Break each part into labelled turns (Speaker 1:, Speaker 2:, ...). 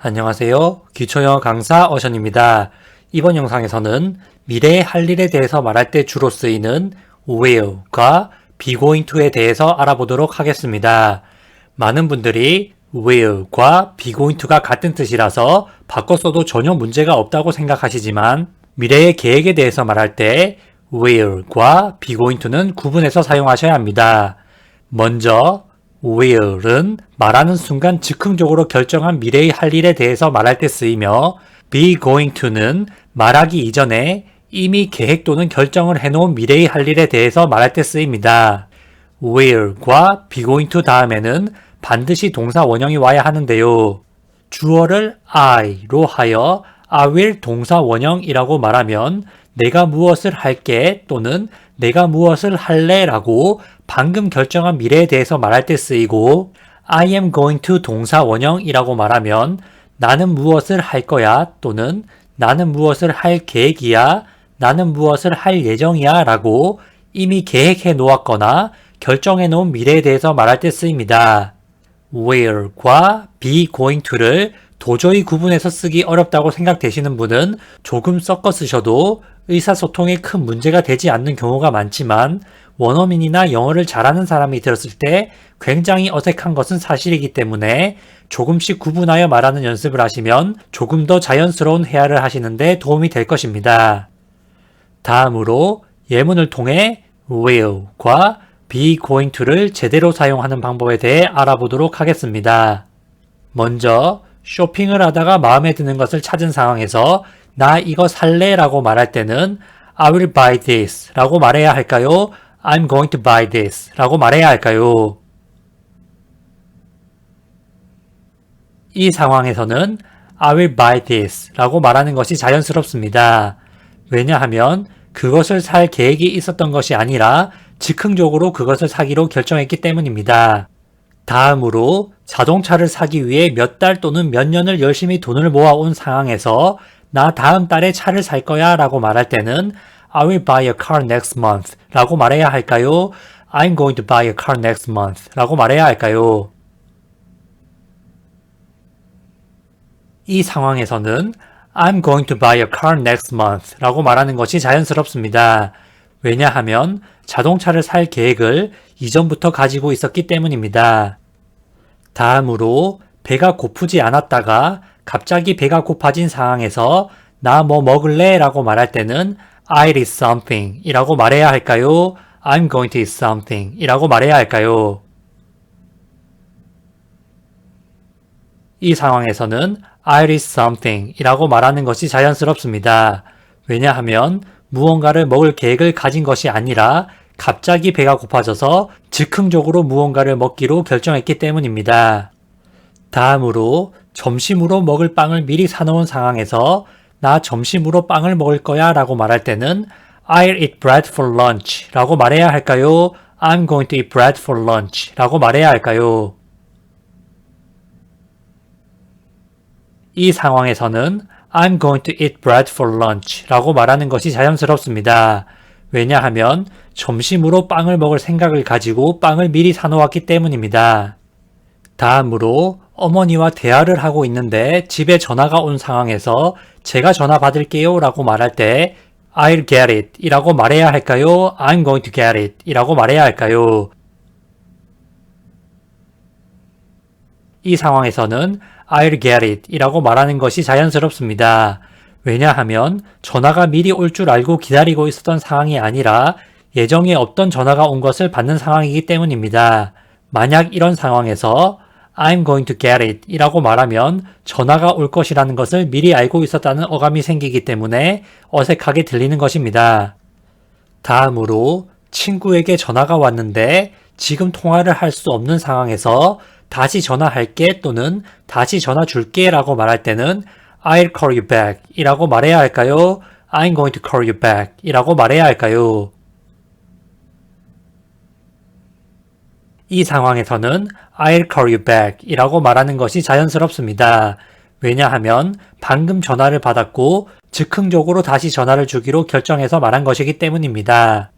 Speaker 1: 안녕하세요. 기초영어 강사 어션입니다. 이번 영상에서는 미래의 할 일에 대해서 말할 때 주로 쓰이는 will과 be going to에 대해서 알아보도록 하겠습니다. 많은 분들이 will과 be going to가 같은 뜻이라서 바꿔 써도 전혀 문제가 없다고 생각하시지만 미래의 계획에 대해서 말할 때 will과 be going to는 구분해서 사용하셔야 합니다. 먼저 will은 말하는 순간 즉흥적으로 결정한 미래의 할 일에 대해서 말할 때 쓰이며 be going to는 말하기 이전에 이미 계획 또는 결정을 해놓은 미래의 할 일에 대해서 말할 때 쓰입니다. will과 be going to 다음에는 반드시 동사 원형이 와야 하는데요. 주어를 I로 하여 I will 동사 원형이라고 말하면 내가 무엇을 할게 또는 내가 무엇을 할래 라고 방금 결정한 미래에 대해서 말할 때 쓰이고 I am going to 동사 원형이라고 말하면 나는 무엇을 할 거야 또는 나는 무엇을 할 계획이야 나는 무엇을 할 예정이야 라고 이미 계획해 놓았거나 결정해 놓은 미래에 대해서 말할 때 쓰입니다. will과 be going to를 도저히 구분해서 쓰기 어렵다고 생각되시는 분은 조금 섞어 쓰셔도 의사소통에 큰 문제가 되지 않는 경우가 많지만 원어민이나 영어를 잘하는 사람이 들었을 때 굉장히 어색한 것은 사실이기 때문에 조금씩 구분하여 말하는 연습을 하시면 조금 더 자연스러운 회화를 하시는데 도움이 될 것입니다. 다음으로 예문을 통해 will과 be going to를 제대로 사용하는 방법에 대해 알아보도록 하겠습니다. 먼저 쇼핑을 하다가 마음에 드는 것을 찾은 상황에서 나 이거 살래 라고 말할 때는 I will buy this 라고 말해야 할까요? I'm going to buy this 라고 말해야 할까요? 이 상황에서는 I will buy this 라고 말하는 것이 자연스럽습니다. 왜냐하면 그것을 살 계획이 있었던 것이 아니라 즉흥적으로 그것을 사기로 결정했기 때문입니다. 다음으로 자동차를 사기 위해 몇 달 또는 몇 년을 열심히 돈을 모아온 상황에서 나 다음 달에 차를 살 거야 라고 말할 때는 I will buy a car next month 라고 말해야 할까요? I'm going to buy a car next month 라고 말해야 할까요? 이 상황에서는 I'm going to buy a car next month 라고 말하는 것이 자연스럽습니다. 왜냐하면 자동차를 살 계획을 이전부터 가지고 있었기 때문입니다. 다음으로 배가 고프지 않았다가 갑자기 배가 고파진 상황에서 나 뭐 먹을래? 라고 말할 때는 I'll eat something 이라고 말해야 할까요? I'm going to eat something 이라고 말해야 할까요? 이 상황에서는 I'll eat something 이라고 말하는 것이 자연스럽습니다. 왜냐하면 무언가를 먹을 계획을 가진 것이 아니라 갑자기 배가 고파져서 즉흥적으로 무언가를 먹기로 결정했기 때문입니다. 다음으로 점심으로 먹을 빵을 미리 사놓은 상황에서 나 점심으로 빵을 먹을 거야 라고 말할 때는 I'll eat bread for lunch 라고 말해야 할까요? I'm going to eat bread for lunch 라고 말해야 할까요? 이 상황에서는 I'm going to eat bread for lunch 라고 말하는 것이 자연스럽습니다. 왜냐하면 점심으로 빵을 먹을 생각을 가지고 빵을 미리 사놓았기 때문입니다. 다음으로 어머니와 대화를 하고 있는데 집에 전화가 온 상황에서 제가 전화 받을게요 라고 말할 때 I'll get it 이라고 말해야 할까요? I'm going to get it 이라고 말해야 할까요? 이 상황에서는 I'll get it 이라고 말하는 것이 자연스럽습니다. 왜냐하면 전화가 미리 올 줄 알고 기다리고 있었던 상황이 아니라 예정에 없던 전화가 온 것을 받는 상황이기 때문입니다. 만약 이런 상황에서 I'm going to get it 이라고 말하면 전화가 올 것이라는 것을 미리 알고 있었다는 어감이 생기기 때문에 어색하게 들리는 것입니다. 다음으로 친구에게 전화가 왔는데 지금 통화를 할 수 없는 상황에서 다시 전화할게 또는 다시 전화 줄게 라고 말할 때는 I'll call you back 이라고 말해야 할까요? I'm going to call you back 이라고 말해야 할까요? 이 상황에서는 I'll call you back 이라고 말하는 것이 자연스럽습니다. 왜냐하면 방금 전화를 받았고 즉흥적으로 다시 전화를 주기로 결정해서 말한 것이기 때문입니다.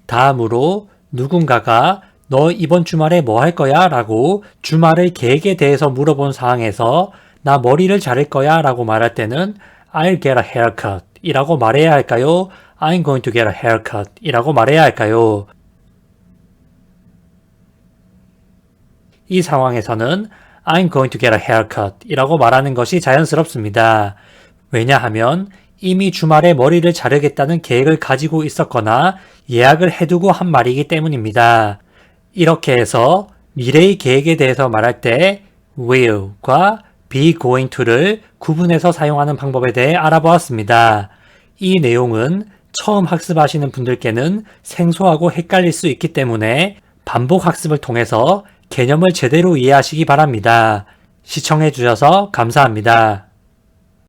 Speaker 1: 다음으로 누군가가 너 이번 주말에 뭐 할 거야? 라고 주말의 계획에 대해서 물어본 상황에서 나 머리를 자를 거야 라고 말할 때는 I'll get a haircut 이라고 말해야 할까요? I'm going to get a haircut 이라고 말해야 할까요? 이 상황에서는 I'm going to get a haircut 이라고 말하는 것이 자연스럽습니다. 왜냐하면 이미 주말에 머리를 자르겠다는 계획을 가지고 있었거나 예약을 해두고 한 말이기 때문입니다. 이렇게 해서 미래의 계획에 대해서 말할 때 will과 be going to를 구분해서 사용하는 방법에 대해 알아보았습니다. 이 내용은 처음 학습하시는 분들께는 생소하고 헷갈릴 수 있기 때문에 반복 학습을 통해서 개념을 제대로 이해하시기 바랍니다. 시청해 주셔서 감사합니다.